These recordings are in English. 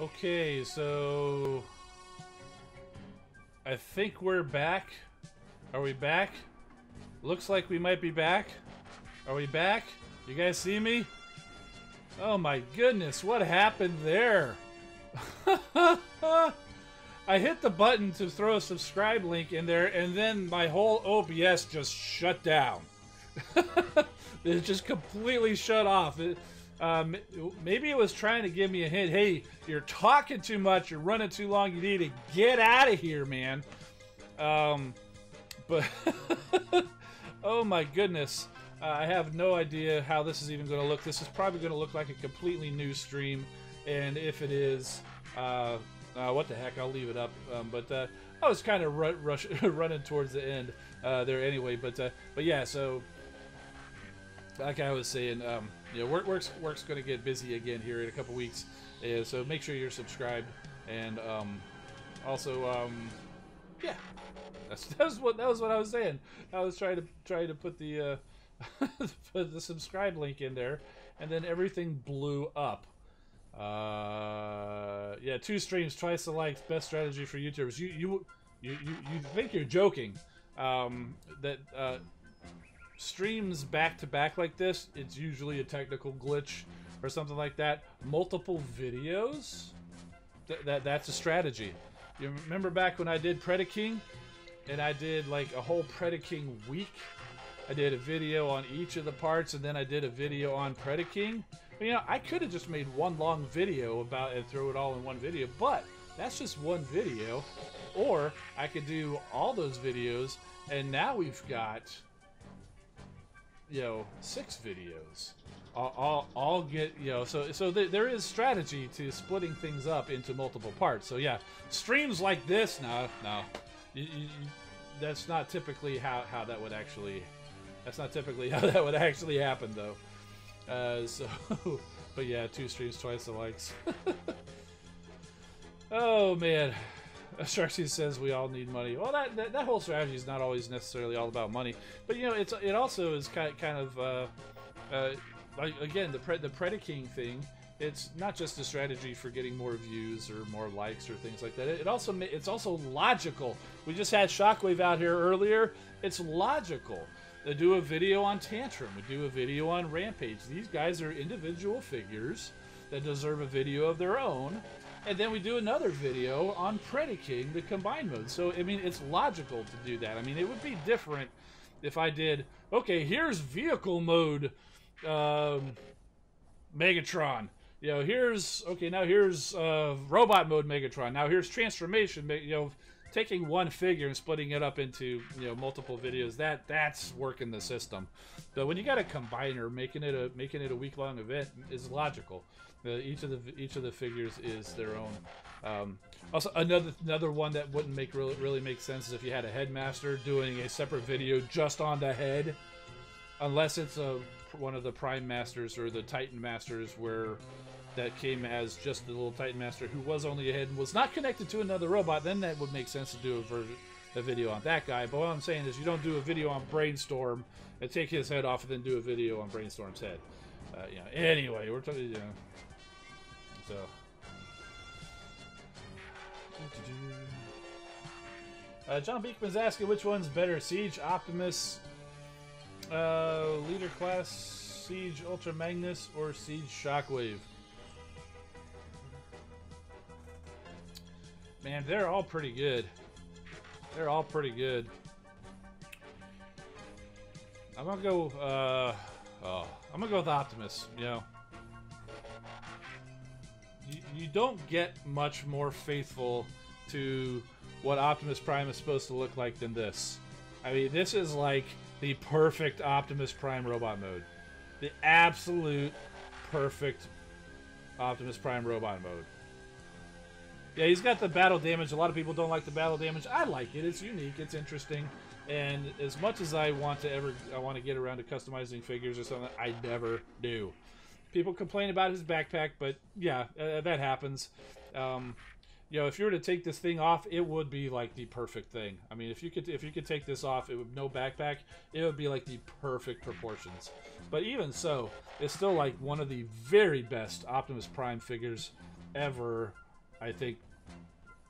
Okay, so I think we're back. Are we back? Looks like we might be back. Are we back? You guys see me? Oh my goodness, what happened there? I hit the button to throw a subscribe link in there, and then my whole OBS just shut down. It just completely shut off. Maybe it was trying to give me a hint. Hey, you're talking too much. You're running too long. You need to get out of here, man. But oh my goodness. I have no idea how this is even going to look. This is probably going to look like a completely new stream. And if it is, what the heck, I'll leave it up. But I was kind of running towards the end there anyway. But yeah, so like I was saying, you know, work's going to get busy again here in a couple weeks. So make sure you're subscribed. And also, yeah, that was what I was saying. I was trying to put the put the subscribe link in there, and then everything blew up. Yeah, 2 streams, twice the likes, best strategy for YouTubers. You think you're joking? That streams back to back like this, it's usually a technical glitch or something like that. Multiple videos, that's a strategy. You remember back when I did Predaking, and I did like a whole Predaking week. I did a video on each of the parts, and then I did a video on Predaking. You know, I could have just made one long video about it and throw it all in one video, but that's just one video. Or I could do all those videos, and now we've got, you know, 6 videos. I'll get, you know, so there is strategy to splitting things up into multiple parts. So yeah, streams like this, no, that's not typically how that would actually. That's not typically how that would actually happen, though. So, but yeah, 2 streams, twice the likes. Oh man, Sharksy says we all need money. Well, that whole strategy is not always necessarily all about money, but you know, it also is kind of like, again, the Predaking thing. It's not just a strategy for getting more views or more likes or things like that. It's also logical. We just had Shockwave out here earlier. It's logical. They do a video on Tantrum. We do a video on Rampage. These guys are individual figures that deserve a video of their own. And then we do another video on Predaking, the combined mode. So, I mean, it's logical to do that. I mean, it would be different if I did, okay, here's vehicle mode Megatron. You know, here's robot mode Megatron. Now here's transformation, you know, taking one figure and splitting it up into, you know, multiple videos. That's working the system. But when you got a combiner, making it a week-long event is logical. Each of the figures is their own. Also, another one that wouldn't really make sense is if you had a headmaster doing a separate video just on the head, unless it's one of the Prime Masters or the Titan Masters where that came as just the little Titan Master who was only a head and was not connected to another robot. Then that would make sense to do a video on that guy. But what I'm saying is you don't do a video on Brainstorm and take his head off and then do a video on Brainstorm's head. You know, anyway, we're talking, you know, so. John Beekman's asking which one's better, Siege, Optimus, Leader Class, Siege Ultra Magnus, or Siege Shockwave? Man, they're all pretty good. They're all pretty good. I'm gonna go. I'm gonna go with Optimus. You know, you don't get much more faithful to what Optimus Prime is supposed to look like than this. I mean, this is like the perfect Optimus Prime robot mode. The absolute perfect Optimus Prime robot mode. Yeah, he's got the battle damage. A lot of people don't like the battle damage. I like it. It's unique. It's interesting. And as much as I want to get around to customizing figures or something, I never do. People complain about his backpack, but yeah, that happens. You know, if you were to take this thing off, it would be like the perfect thing. I mean, if you could take this off, it would no backpack. It would be like the perfect proportions. But even so, it's still like one of the very best Optimus Prime figures ever I think,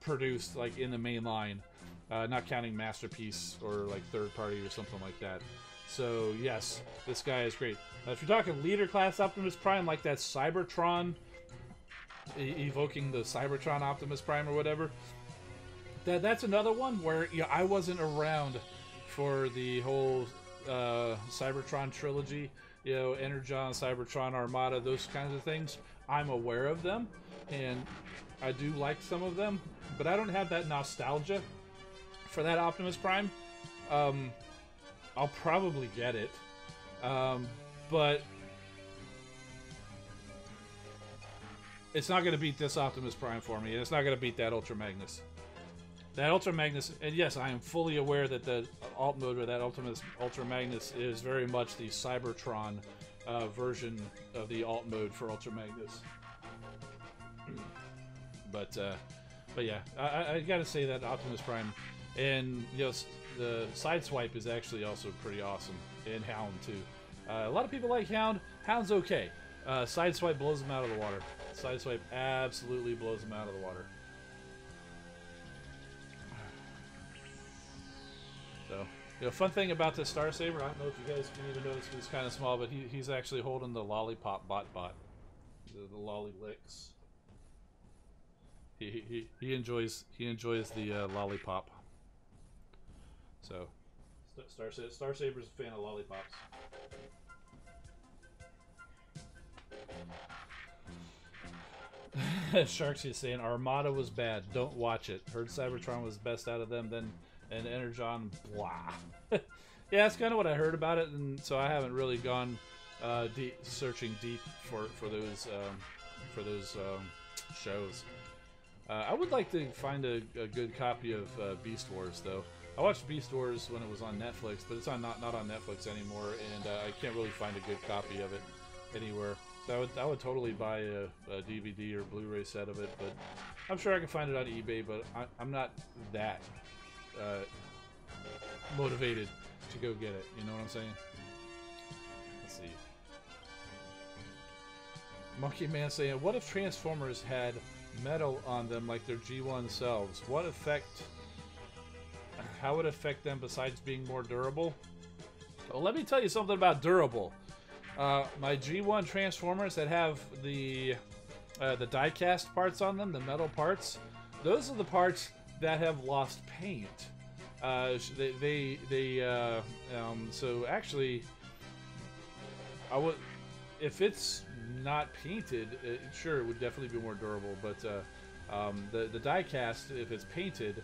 produced like in the main line, not counting Masterpiece or like third party or something like that. So yes, this guy is great. If you're talking leader class Optimus Prime, like that Cybertron, evoking the Cybertron Optimus Prime or whatever, that's another one where I wasn't around for the whole Cybertron trilogy, Energon, Cybertron, Armada, those kinds of things. I'm aware of them, and I do like some of them, but I don't have that nostalgia for that Optimus Prime. I'll probably get it, but it's not going to beat this Optimus Prime for me, and it's not going to beat that Ultra Magnus. That Ultra Magnus, and yes, I am fully aware that the alt mode or that Ultra Magnus is very much the Cybertron version of the alt mode for Ultra Magnus. But yeah, I gotta say that Optimus Prime, and the Sideswipe is actually also pretty awesome, and Hound too. A lot of people like Hound. Hound's okay. Sideswipe blows him out of the water. Sideswipe absolutely blows him out of the water. So, fun thing about this Star Saber, I don't know if you guys can even notice, but it's kind of small, but he's actually holding the Lollipop Bot, the Lolly Licks. He enjoys the lollipop. So, Star Saber's a fan of lollipops. Sharks is saying Armada was bad. Don't watch it. Heard Cybertron was best out of them. Then and Energon, blah. Yeah, that's kind of what I heard about it, and so I haven't really gone searching deep for those shows. I would like to find a good copy of Beast Wars, though. I watched Beast Wars when it was on Netflix, but it's not on Netflix anymore, and I can't really find a good copy of it anywhere. So I would totally buy a DVD or Blu-ray set of it, but I'm sure I can find it on eBay. But I'm not that motivated to go get it. You know what I'm saying? Let's see. Monkey Man saying, "What if Transformers had metal on them like their G1 selves? What effect? How would it affect them besides being more durable?" Well, let me tell you something about durable. My G1 Transformers that have the die-cast parts on them, the metal parts, those are the parts that have lost paint. So actually, if it's not painted, sure, it would definitely be more durable. But the die-cast, if it's painted,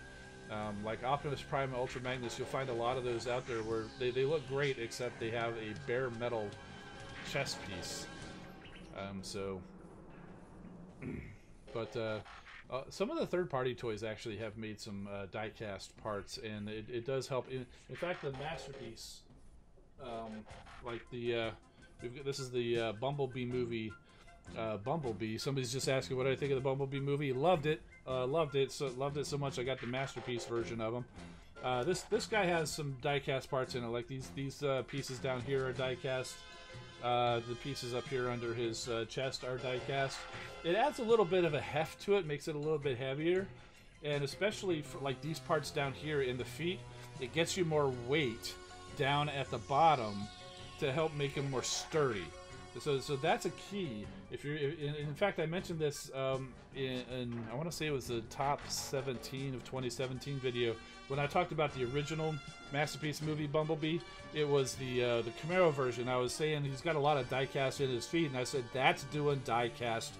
like Optimus Prime and Ultra Magnus, you'll find a lot of those out there where they look great, except they have a bare metal chest piece. Some of the third-party toys actually have made some die-cast parts, and it does help. In fact, the Masterpiece, this is the Bumblebee movie. Bumblebee. Somebody's just asking what I think of the Bumblebee movie. Loved it. Loved it so much I got the Masterpiece version of them. This guy has some die-cast parts in it. Like these pieces down here are die-cast. The pieces up here under his chest are die-cast. It adds a little bit of a heft to it, makes it a little bit heavier, and especially for like these parts down here in the feet, it gets you more weight down at the bottom to help make them more sturdy. So that's a key. In fact, I mentioned this in I want to say it was the top 17 of 2017 video when I talked about the original Masterpiece movie Bumblebee. It was the Camaro version. I was saying he's got a lot of die-cast in his feet, and I said that's doing die-cast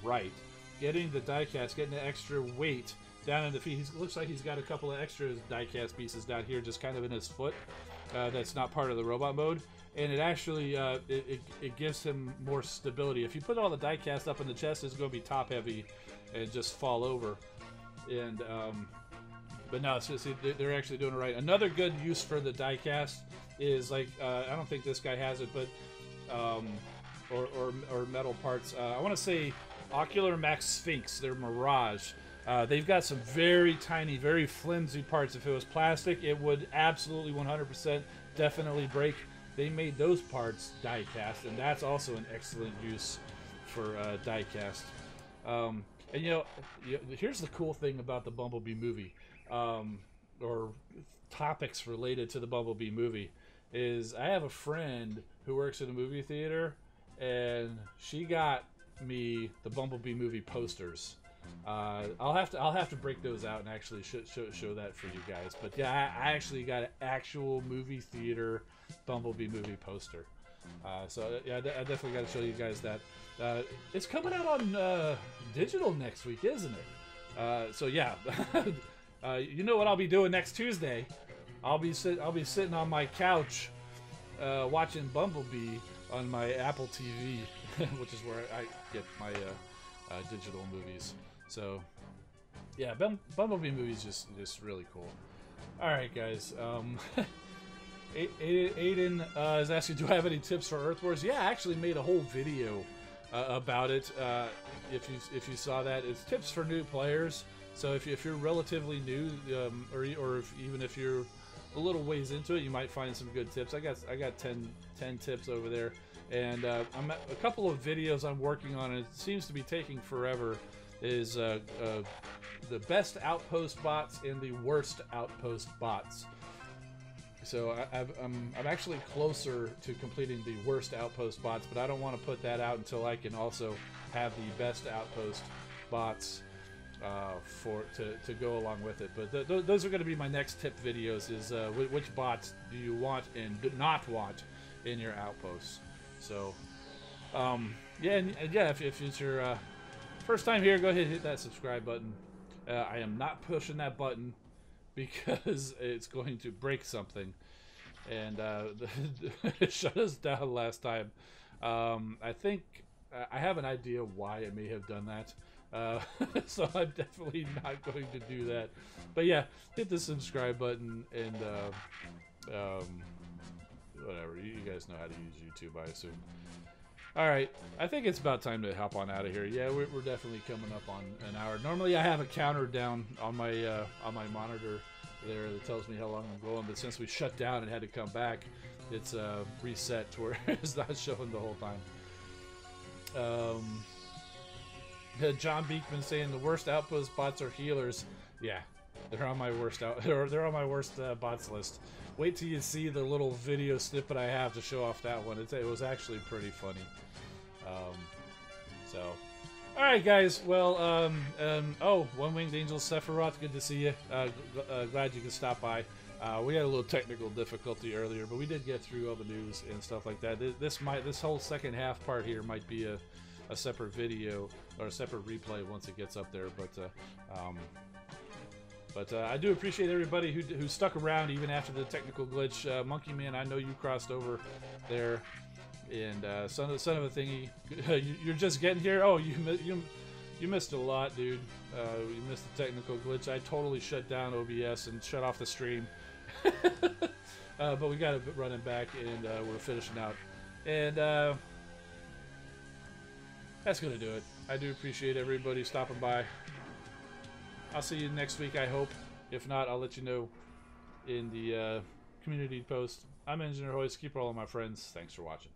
right. Getting the die-cast, getting the extra weight down in the feet. Looks like he's got a couple of extra die-cast pieces down here, just kind of in his foot. That's not part of the robot mode. And it actually it gives him more stability. If you put all the die-cast up in the chest, it's going to be top-heavy and just fall over. And but no, they're actually doing it right. Another good use for the die-cast is like I don't think this guy has it, but or metal parts. I want to say Ocular Max Sphinx. They're Mirage. They've got some very tiny, very flimsy parts. If it was plastic, it would absolutely 100% definitely break. They made those parts die-cast, and that's also an excellent use for die-cast. And here's the cool thing about the Bumblebee movie, or topics related to the Bumblebee movie, is I have a friend who works in a movie theater, and she got me the Bumblebee movie posters. I'll have to break those out and actually show that for you guys. But yeah, I actually got an actual movie theater Bumblebee movie poster. So yeah, I definitely got to show you guys that. It's coming out on digital next week, isn't it? So yeah, you know what I'll be doing next Tuesday? I'll be sitting on my couch watching Bumblebee on my Apple TV, which is where I get my digital movies. So yeah, Bumblebee movies just really cool. All right, guys. Aiden is asking, do I have any tips for Earth Wars? Yeah, I actually made a whole video about it. If you saw that, it's tips for new players. So if you're relatively new, or even if you're a little ways into it, you might find some good tips. I got 10 tips over there, and I'm a couple of videos I'm working on. And it seems to be taking forever. Is the best outpost bots and the worst outpost bots. So I'm actually closer to completing the worst outpost bots, but I don't want to put that out until I can also have the best outpost bots to go along with it. But those are going to be my next tip videos. Is which bots do you want and do not want in your outposts? So yeah, if it's your first time here, go ahead and hit that subscribe button. I am not pushing that button because it's going to break something, and it shut us down last time. I think I have an idea why it may have done that, so I'm definitely not going to do that. But yeah, hit the subscribe button, and whatever, you guys know how to use YouTube, I assume. Alright, I think it's about time to hop on out of here. Yeah, we're definitely coming up on an hour. Normally I have a counter down on my monitor there that tells me how long I'm going, but since we shut down and had to come back, it's reset to where it's not showing the whole time. John Beekman saying the worst outpost bots are healers. Yeah, they're on my worst they're on my worst bots list. Wait till you see the little video snippet I have to show off that one. It was actually pretty funny. So, all right, guys. Well, oh, One Winged Angel Sephiroth, good to see you. Glad you could stop by. We had a little technical difficulty earlier, but we did get through all the news and stuff like that. This whole second half part here might be a separate video or a separate replay once it gets up there, but I do appreciate everybody who stuck around even after the technical glitch. Monkey Man, I know you crossed over there, and son of a thingy, you're just getting here. Oh, you missed a lot, dude. You missed the technical glitch. I totally shut down OBS and shut off the stream, but we got it running back, and we're finishing out, and that's gonna do it. I do appreciate everybody stopping by. I'll see you next week, I hope. If not, I'll let you know in the community post. I'm Engineer Hoist. Keep rolling, my friends. Thanks for watching.